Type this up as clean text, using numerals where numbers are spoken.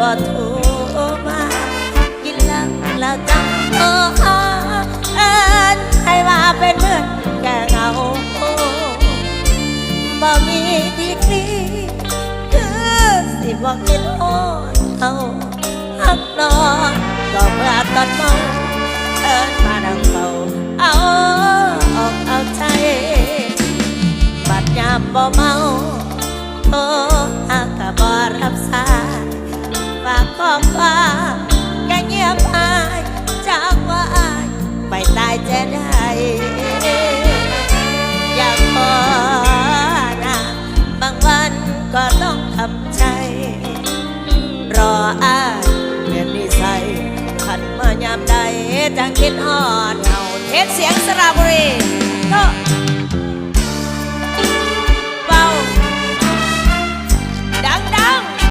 ว่าโทรมากินเหล้าแล้วจังโอ้เอิ้นให้ว่าเป็นเพื่อนแก่เหงาบ่มีดีกรีคือสิบ่คิดโอ้เอาหักนอนก็เมื่อตอนเมาเอิ้นมาดังเบาเอาอกเอาใจบัดยามบ่เมาโทรหาก็บ่รับสายฝากข้อความก็เงียบหายจากว่าอายไปตายจะได้อยากขอนะบางวันก็ต้องทำใจรออายเปลี่ยนนิสัยขันมายามใดจะคิดฮอดเฮาเทศเสียงสระบุรีก็